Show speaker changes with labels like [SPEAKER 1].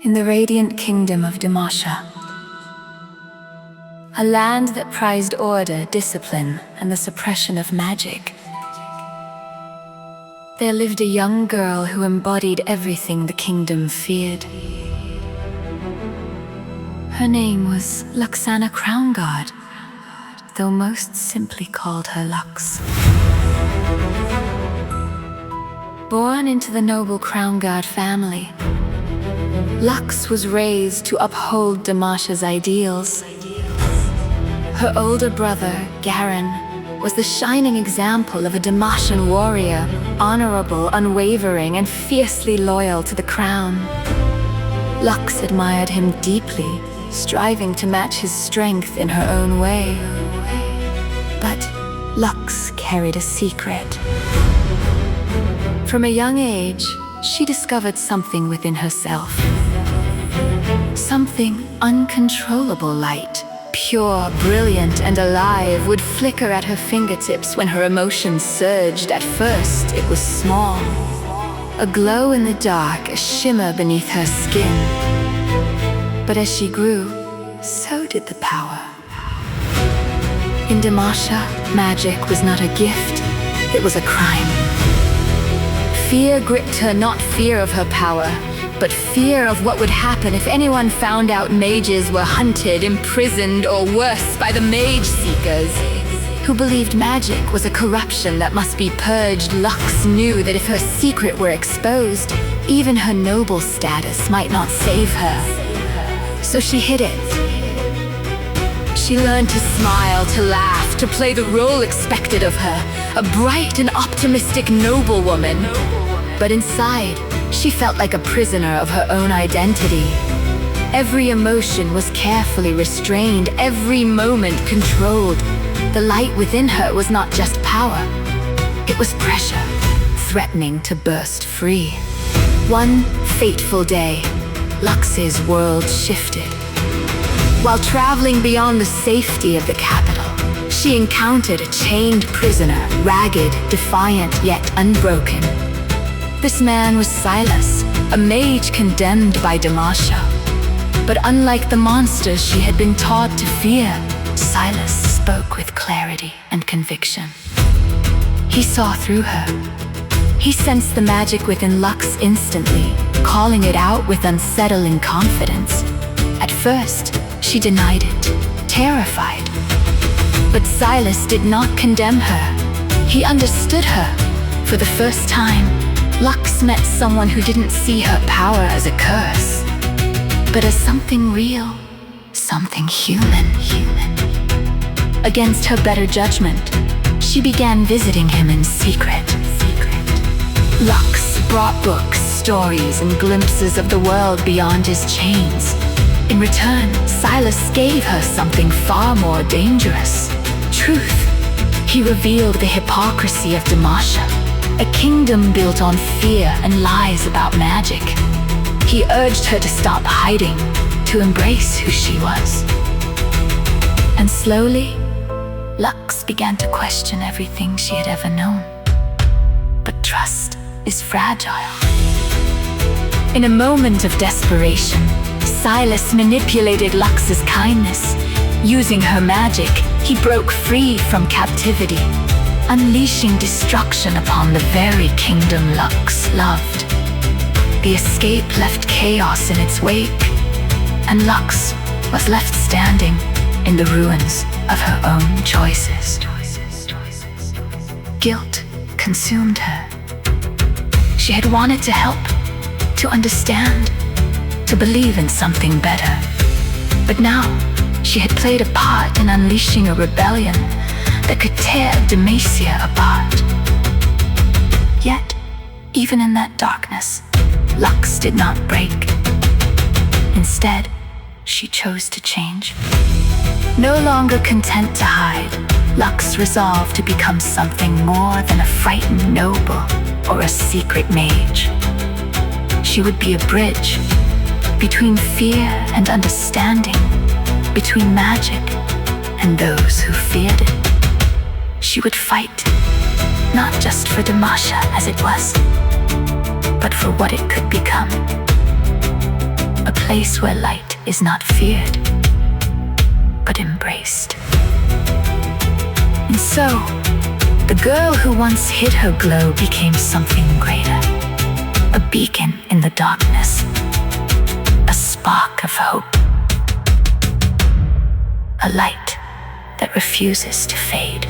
[SPEAKER 1] in the radiant kingdom of Demacia, a land that prized order, discipline, and the suppression of magic. There lived a young girl who embodied everything the kingdom feared. Her name was Luxana Crownguard, though most simply called her Lux. Born into the noble Crownguard family, Lux was raised to uphold Demacia's ideals. Her older brother, Garen, was the shining example of a Demacian warrior, honorable, unwavering, and fiercely loyal to the crown. Lux admired him deeply, striving to match his strength in her own way. But Lux carried a secret. From a young age, she discovered something within herself. Something uncontrollable light, pure, brilliant, and alive, would flicker at her fingertips when her emotions surged. At first, it was small, a glow in the dark, a shimmer beneath her skin. But as she grew, so did the power. In Demacia, magic was not a gift, it was a crime. Fear gripped her, not fear of her power, but fear of what would happen if anyone found out mages were hunted, imprisoned, or worse, by the mage seekers, who believed magic was a corruption that must be purged. Lux knew that if her secret were exposed, even her noble status might not save her. So she hid it. She learned to smile, to laugh, to play the role expected of her, a bright and optimistic noblewoman. But inside, she felt like a prisoner of her own identity. Every emotion was carefully restrained, every moment controlled. The light within her was not just power, it was pressure, threatening to burst free. One fateful day, Lux's world shifted. While traveling beyond the safety of the capital, she encountered a chained prisoner, ragged, defiant, yet unbroken. This man was Silas, a mage condemned by Demacia. But unlike the monsters she had been taught to fear, Silas spoke with clarity and conviction. He saw through her. He sensed the magic within Lux instantly, calling it out with unsettling confidence. At first, she denied it, terrified. But Silas did not condemn her. He understood her. For the first time, Lux met someone who didn't see her power as a curse, but as something real, something human. Against her better judgment, she began visiting him in secret. Lux brought books, stories, and glimpses of the world beyond his chains. In return, Silas gave her something far more dangerous: truth. He revealed the hypocrisy of Demacia, a kingdom built on fear and lies about magic. He urged her to stop hiding, to embrace who she was. And slowly, Lux began to question everything she had ever known. But trust is fragile. In a moment of desperation, Silas manipulated Lux's kindness. Using her magic, he broke free from captivity, unleashing destruction upon the very kingdom Lux loved. The escape left chaos in its wake, and Lux was left standing in the ruins of her own choices. Guilt consumed her. She had wanted to help, to understand, to believe in something better. But now, she had played a part in unleashing a rebellion that could tear Demacia apart. Yet, even in that darkness, Lux did not break. Instead, she chose to change. No longer content to hide, Lux resolved to become something more than a frightened noble or a secret mage. She would be a bridge between fear and understanding, between magic and those who feared it. She would fight, not just for Demacia as it was, but for what it could become. A place where light is not feared, but embraced. And so, the girl who once hid her glow became something greater, a beacon in the darkness, a spark of hope, a light that refuses to fade.